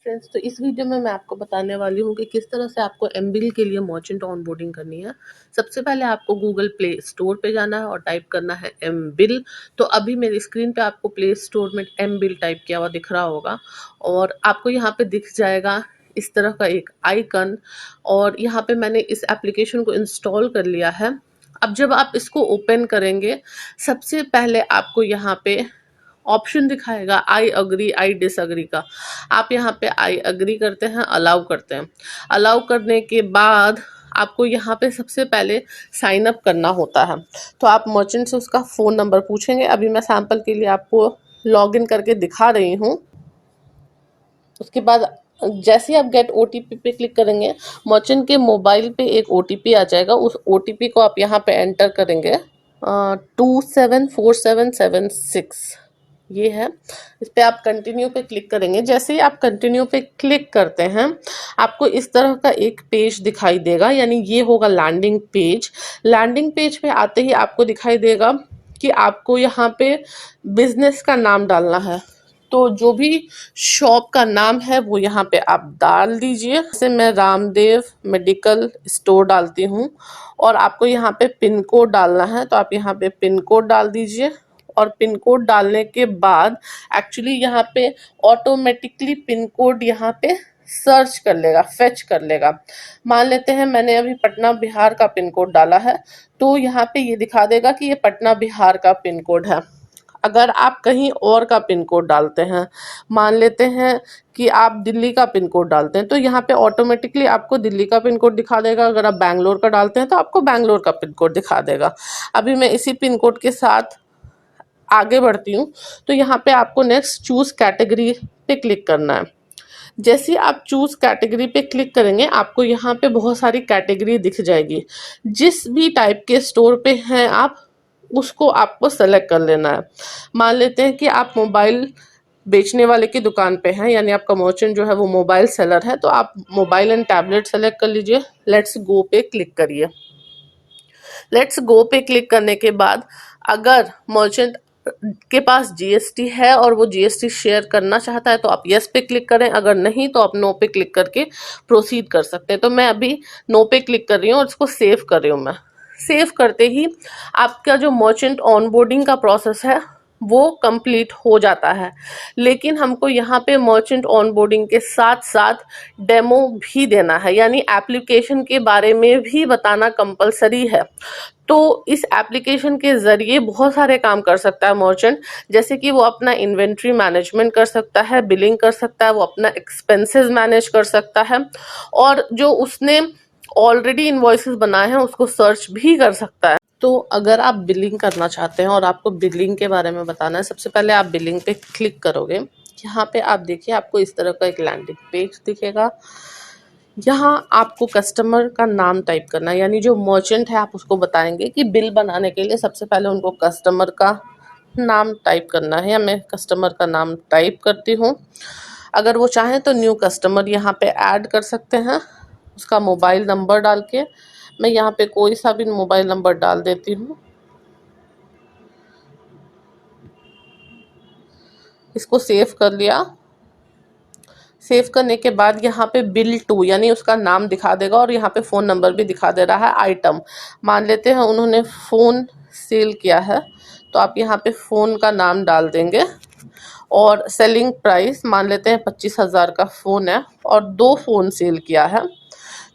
Friends, तो इस video में मैं आपको बताने वाली हूँ कि किस तरह से आपको एमबिल के लिए मर्चेंट ऑनबोर्डिंग करनी है। सबसे पहले आपको गूगल प्ले स्टोर पे जाना है और टाइप करना है एमबिल। तो अभी मेरी स्क्रीन पे आपको प्ले स्टोर में एमबिल टाइप किया हुआ दिख रहा होगा और आपको यहाँ पे दिख जाएगा इस तरह का एक आइकन। और यहाँ पे मैंने इस एप्लीकेशन को इंस्टॉल कर लिया है। अब जब आप इसको ओपन करेंगे, सबसे पहले आपको यहाँ पे ऑप्शन दिखाएगा आई अग्री आई डिसअग्री का। आप यहाँ पे आई अग्री करते हैं, अलाउ करते हैं। अलाउ करने के बाद आपको यहाँ पे सबसे पहले साइन अप करना होता है। तो आप मर्चेंट से उसका फ़ोन नंबर पूछेंगे। अभी मैं सैम्पल के लिए आपको लॉग इन करके दिखा रही हूँ। उसके बाद जैसे ही आप गेट ओटीपी पे क्लिक करेंगे, मर्चेंट के मोबाइल पे एक ओटीपी आ जाएगा। उस ओटीपी को आप यहाँ पे एंटर करेंगे, 274776 ये है। इस पे आप कंटिन्यू पे क्लिक करेंगे। जैसे ही आप कंटिन्यू पे क्लिक करते हैं, आपको इस तरह का एक पेज दिखाई देगा, यानी ये होगा लैंडिंग पेज। लैंडिंग पेज पे आते ही आपको दिखाई देगा कि आपको यहाँ पे बिजनेस का नाम डालना है। तो जो भी शॉप का नाम है वो यहाँ पे आप डाल दीजिए। जैसे मैं रामदेव मेडिकल स्टोर डालती हूँ और आपको यहाँ पे पिन कोड डालना है, तो आप यहाँ पे पिन कोड डाल दीजिए। और पिन कोड डालने के बाद एक्चुअली यहाँ पे ऑटोमेटिकली पिन कोड यहाँ पे सर्च कर लेगा, फेच कर लेगा। मान लेते हैं मैंने अभी पटना बिहार का पिन कोड डाला है, तो यहाँ पे ये दिखा देगा कि ये पटना बिहार का पिन कोड है। अगर आप कहीं और का पिन कोड डालते हैं, मान लेते हैं कि आप दिल्ली का पिन कोड डालते हैं, तो यहाँ पे ऑटोमेटिकली आपको दिल्ली का पिन कोड दिखा देगा। अगर आप बैंगलोर का डालते हैं तो आपको बैंगलोर का पिन कोड दिखा देगा। अभी मैं इसी पिन कोड के साथ आगे बढ़ती हूँ। तो यहाँ पे आपको नेक्स्ट चूज कैटेगरी पे क्लिक करना है। जैसे ही आप चूज कैटेगरी पे क्लिक करेंगे, आपको यहाँ पे बहुत सारी कैटेगरी दिख जाएगी। जिस भी टाइप के स्टोर पे हैं आप, उसको आपको सेलेक्ट कर लेना है। मान लेते हैं कि आप मोबाइल बेचने वाले की दुकान पे हैं, यानी आपका मर्चेंट जो है वो मोबाइल सेलर है, तो आप मोबाइल एंड टैबलेट सेलेक्ट कर लीजिए। लेट्स गो पे क्लिक करिए। लेट्स गो पे क्लिक करने के बाद अगर मर्चेंट के पास जीएसटी है और वो जीएसटी शेयर करना चाहता है तो आप यस पे क्लिक करें। अगर नहीं तो आप नो पे क्लिक करके प्रोसीड कर सकते हैं। तो मैं अभी नो पे क्लिक कर रही हूँ और इसको सेव कर रही हूँ। मैं सेव करते ही आपका जो मर्चेंट ऑनबोर्डिंग का प्रोसेस है वो कंप्लीट हो जाता है। लेकिन हमको यहाँ पे मर्चेंट ऑनबोर्डिंग के साथ साथ डेमो भी देना है, यानी एप्लीकेशन के बारे में भी बताना कंपलसरी है। तो इस एप्लीकेशन के ज़रिए बहुत सारे काम कर सकता है मर्चेंट, जैसे कि वो अपना इन्वेंट्री मैनेजमेंट कर सकता है, बिलिंग कर सकता है, वो अपना एक्सपेंसेस मैनेज कर सकता है, और जो उसने ऑलरेडी इनवॉइसेस बनाए हैं उसको सर्च भी कर सकता है। तो अगर आप बिलिंग करना चाहते हैं और आपको बिलिंग के बारे में बताना है, सबसे पहले आप बिलिंग पे क्लिक करोगे। यहाँ पे आप देखिए, आपको इस तरह का एक लैंडिंग पेज दिखेगा। यहाँ आपको कस्टमर का नाम टाइप करना है, यानी जो मर्चेंट है आप उसको बताएंगे कि बिल बनाने के लिए सबसे पहले उनको कस्टमर का नाम टाइप करना है। या मैं कस्टमर का नाम टाइप करती हूँ। अगर वो चाहें तो न्यू कस्टमर यहाँ पे ऐड कर सकते हैं, उसका मोबाइल नंबर डाल के। मैं यहाँ पे कोई सा भी मोबाइल नंबर डाल देती हूँ। इसको सेव कर लिया। सेव करने के बाद यहाँ पे बिल टू, यानी उसका नाम दिखा देगा और यहाँ पे फ़ोन नंबर भी दिखा दे रहा है। आइटम मान लेते हैं उन्होंने फ़ोन सेल किया है, तो आप यहाँ पे फ़ोन का नाम डाल देंगे। और सेलिंग प्राइस मान लेते हैं 25,000 का फ़ोन है और 2 फ़ोन सेल किया है।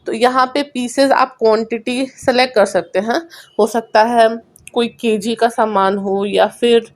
तो यहाँ पे पीसेस आप क्वांटिटी सेलेक्ट कर सकते हैं। हो सकता है कोई केजी का सामान हो या फिर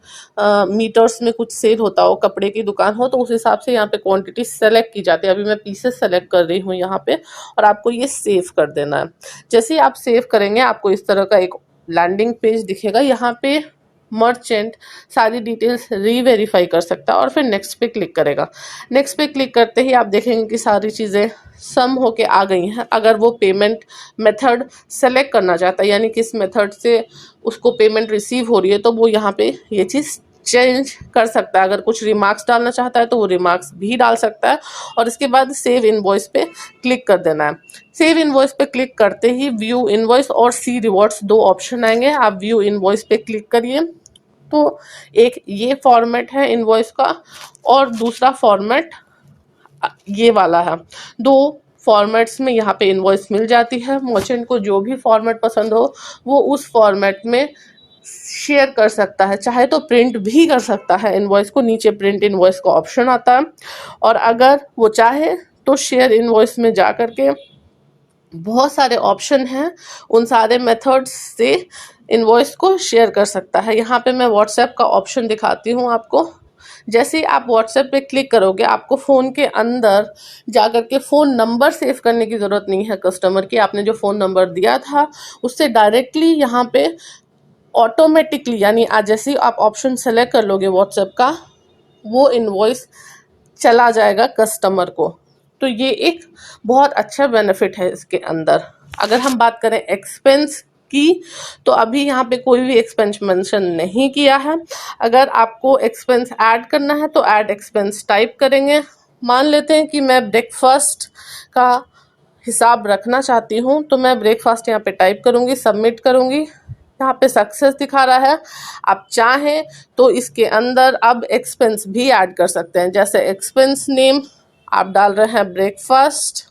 मीटर्स में कुछ सेल होता हो, कपड़े की दुकान हो, तो उस हिसाब से यहाँ पे क्वांटिटी सेलेक्ट की जाती है। अभी मैं पीसेस सेलेक्ट कर रही हूँ यहाँ पे, और आपको ये सेव कर देना है। जैसे ही आप सेव करेंगे, आपको इस तरह का एक लैंडिंग पेज दिखेगा। यहाँ पे मर्चेंट सारी डिटेल्स रीवेरीफाई कर सकता है और फिर नेक्स्ट पे क्लिक करेगा। नेक्स्ट पे क्लिक करते ही आप देखेंगे कि सारी चीज़ें सम होके आ गई हैं। अगर वो पेमेंट मेथड सेलेक्ट करना चाहता है, यानी किस मेथड से उसको पेमेंट रिसीव हो रही है, तो वो यहाँ पे ये चीज़ चेंज कर सकता है। अगर कुछ रिमार्क्स डालना चाहता है तो वो रिमार्क्स भी डाल सकता है। और इसके बाद सेव इनवॉइस पे क्लिक कर देना है। सेव इनवॉइस पे क्लिक करते ही व्यू इनवॉइस और सी रिवॉर्ड्स 2 ऑप्शन आएंगे। आप व्यू इनवॉइस पे क्लिक करिए। तो एक ये फॉर्मेट है इनवॉइस का, और दूसरा फॉर्मेट ये वाला है। दो फॉर्मेट्स में यहाँ पे इनवॉइस मिल जाती है। मर्चेंट को जो भी फॉर्मेट पसंद हो वो उस फॉर्मेट में शेयर कर सकता है, चाहे तो प्रिंट भी कर सकता है इनवॉइस को, नीचे प्रिंट इनवॉइस का ऑप्शन आता है। और अगर वो चाहे तो शेयर इनवॉइस में जा करके बहुत सारे ऑप्शन हैं, उन सारे मेथड्स से इनवॉइस को शेयर कर सकता है। यहाँ पे मैं व्हाट्सएप का ऑप्शन दिखाती हूँ आपको। जैसे ही आप व्हाट्सएप पे क्लिक करोगे, आपको फ़ोन के अंदर जाकर के फ़ोन नंबर सेव करने की ज़रूरत नहीं है कस्टमर की। आपने जो फ़ोन नंबर दिया था उससे डायरेक्टली यहाँ पे ऑटोमेटिकली, यानी आज जैसे ही आप ऑप्शन सेलेक्ट कर लोगे व्हाट्सएप का, वो इनवॉइस चला जाएगा कस्टमर को। तो ये एक बहुत अच्छा बेनिफिट है इसके अंदर। अगर हम बात करें एक्सपेंस की, तो अभी यहाँ पे कोई भी एक्सपेंस मेंशन नहीं किया है। अगर आपको एक्सपेंस ऐड करना है तो ऐड एक्सपेंस टाइप करेंगे। मान लेते हैं कि मैं ब्रेकफास्ट का हिसाब रखना चाहती हूँ, तो मैं ब्रेकफास्ट यहाँ पे टाइप करूँगी, सबमिट करूँगी। यहाँ पे सक्सेस दिखा रहा है। आप चाहें तो इसके अंदर अब एक्सपेंस भी ऐड कर सकते हैं। जैसे एक्सपेंस नेम आप डाल रहे हैं ब्रेकफास्ट,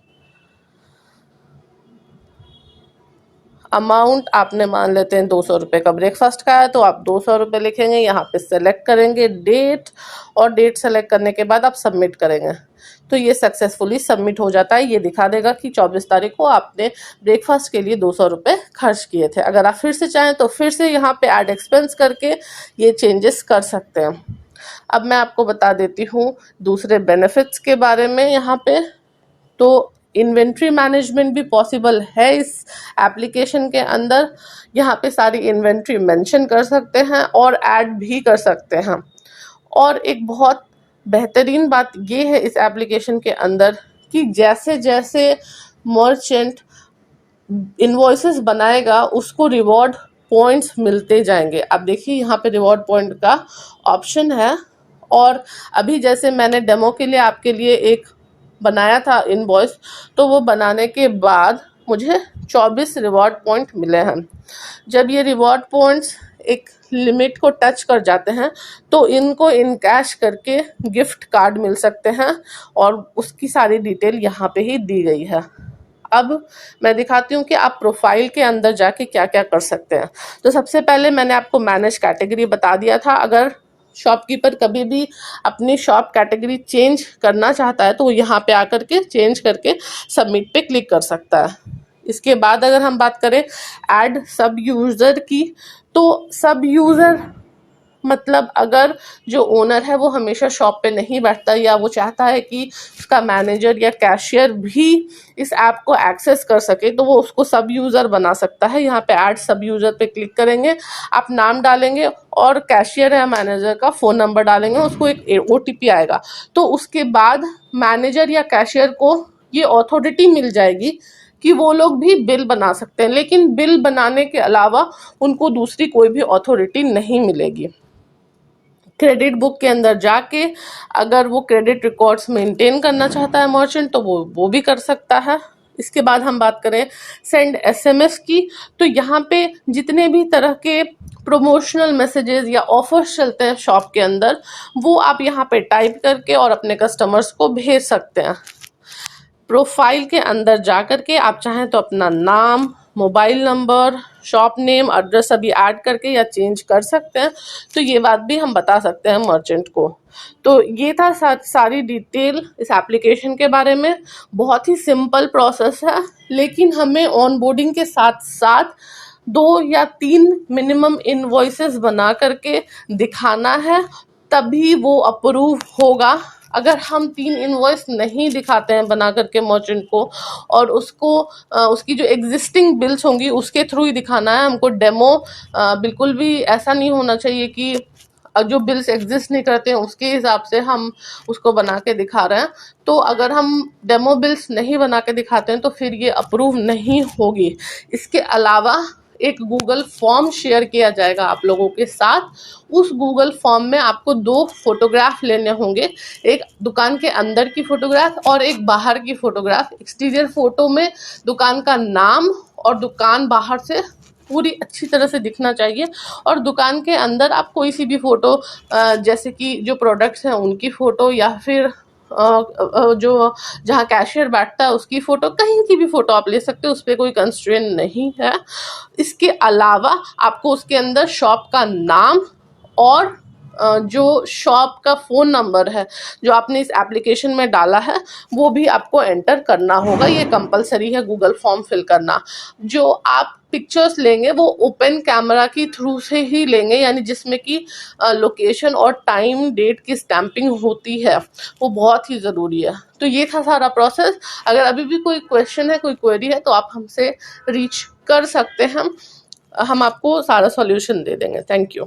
अमाउंट आपने मान लेते हैं 200 रुपये का ब्रेकफास्ट का है तो आप 200 रुपये लिखेंगे। यहाँ पे सेलेक्ट करेंगे डेट, और डेट सेलेक्ट करने के बाद आप सबमिट करेंगे तो ये सक्सेसफुली सबमिट हो जाता है। ये दिखा देगा कि 24 तारीख को आपने ब्रेकफास्ट के लिए 200 रुपये खर्च किए थे। अगर आप फिर से चाहें तो फिर से यहाँ पे ऐड एक्सपेंस करके ये चेंजेस कर सकते हैं। अब मैं आपको बता देती हूँ दूसरे बेनिफिट्स के बारे में। यहाँ पे तो इन्वेंट्री मैनेजमेंट भी पॉसिबल है इस एप्लीकेशन के अंदर। यहाँ पे सारी इन्वेंट्री मेंशन कर सकते हैं और ऐड भी कर सकते हैं। और एक बहुत बेहतरीन बात ये है इस एप्लीकेशन के अंदर कि जैसे जैसे मर्चेंट इनवॉइसेस बनाएगा उसको रिवॉर्ड पॉइंट्स मिलते जाएंगे। अब देखिए यहाँ पे रिवॉर्ड पॉइंट का ऑप्शन है, और अभी जैसे मैंने डेमो के लिए आपके लिए एक बनाया था इनवॉइस, तो वो बनाने के बाद मुझे 24 रिवॉर्ड पॉइंट मिले हैं। जब ये रिवॉर्ड पॉइंट्स एक लिमिट को टच कर जाते हैं तो इनको इन कैश करके गिफ्ट कार्ड मिल सकते हैं, और उसकी सारी डिटेल यहाँ पे ही दी गई है। अब मैं दिखाती हूँ कि आप प्रोफाइल के अंदर जाके क्या क्या कर सकते हैं। तो सबसे पहले मैंने आपको मैनेज कैटेगरी बता दिया था। अगर शॉपकीपर कभी भी अपनी शॉप कैटेगरी चेंज करना चाहता है तो वो यहाँ पे आकर के चेंज करके सबमिट पे क्लिक कर सकता है। इसके बाद अगर हम बात करें ऐड सब यूज़र की, तो सब यूज़र मतलब अगर जो ओनर है वो हमेशा शॉप पे नहीं बैठता, या वो चाहता है कि उसका मैनेजर या कैशियर भी इस ऐप को एक्सेस कर सके, तो वो उसको सब यूज़र बना सकता है। यहाँ पे ऐड सब यूज़र पे क्लिक करेंगे, आप नाम डालेंगे और कैशियर या मैनेजर का फ़ोन नंबर डालेंगे, उसको एक OTP आएगा। तो उसके बाद मैनेजर या कैशियर को ये अथॉरिटी मिल जाएगी कि वो लोग भी बिल बना सकते हैं, लेकिन बिल बनाने के अलावा उनको दूसरी कोई भी अथॉरिटी नहीं मिलेगी। क्रेडिट बुक के अंदर जाके अगर वो क्रेडिट रिकॉर्ड्स मेंटेन करना चाहता है मर्चेंट तो वो भी कर सकता है। इसके बाद हम बात करें सेंड SMS की, तो यहाँ पे जितने भी तरह के प्रमोशनल मैसेजेस या ऑफर्स चलते हैं शॉप के अंदर, वो आप यहाँ पे टाइप करके और अपने कस्टमर्स को भेज सकते हैं। प्रोफाइल के अंदर जा कर के आप चाहें तो अपना नाम, mobile number, shop name, address अभी ऐड करके या चेंज कर सकते हैं। तो ये बात भी हम बता सकते हैं मर्चेंट को। तो ये था सारी डिटेल इस एप्लीकेशन के बारे में। बहुत ही सिंपल प्रोसेस है, लेकिन हमें ऑनबोर्डिंग के साथ साथ 2 या 3 मिनिमम इनवॉइसेस बना करके दिखाना है, तभी वो अप्रूव होगा। अगर हम 3 इनवॉइस नहीं दिखाते हैं बना करके मर्चेंट को, और उसको उसकी जो एग्जिस्टिंग बिल्स होंगी उसके थ्रू ही दिखाना है हमको डेमो। बिल्कुल भी ऐसा नहीं होना चाहिए कि जो बिल्स एग्जिस्ट नहीं करते हैं उसके हिसाब से हम उसको बना के दिखा रहे हैं। तो अगर हम डेमो बिल्स नहीं बना के दिखाते हैं तो फिर ये अप्रूव नहीं होगी। इसके अलावा एक गूगल फॉर्म शेयर किया जाएगा आप लोगों के साथ। उस गूगल फॉर्म में आपको 2 फोटोग्राफ लेने होंगे, एक दुकान के अंदर की फोटोग्राफ और एक बाहर की फोटोग्राफ। एक्सटीरियर फोटो में दुकान का नाम और दुकान बाहर से पूरी अच्छी तरह से दिखना चाहिए, और दुकान के अंदर आप कोई सी भी फ़ोटो जैसे कि जो प्रोडक्ट्स हैं उनकी फ़ोटो, या फिर जो जहाँ कैशियर बैठता है उसकी फ़ोटो, कहीं की भी फ़ोटो आप ले सकते हो, उस पर कोई कंस्ट्रेंट नहीं है। इसके अलावा आपको उसके अंदर शॉप का नाम और जो शॉप का फ़ोन नंबर है जो आपने इस एप्लीकेशन में डाला है वो भी आपको एंटर करना होगा। ये कंपलसरी है गूगल फॉर्म फिल करना। जो आप पिक्चर्स लेंगे वो ओपन कैमरा की थ्रू से ही लेंगे, यानी जिसमें कि लोकेशन और टाइम डेट की स्टैंपिंग होती है, वो बहुत ही ज़रूरी है। तो ये था सारा प्रोसेस। अगर अभी भी कोई क्वेश्चन है, कोई क्वेरी है तो आप हमसे रीच कर सकते हैं, हम आपको सारा सॉल्यूशन दे देंगे। Thank you.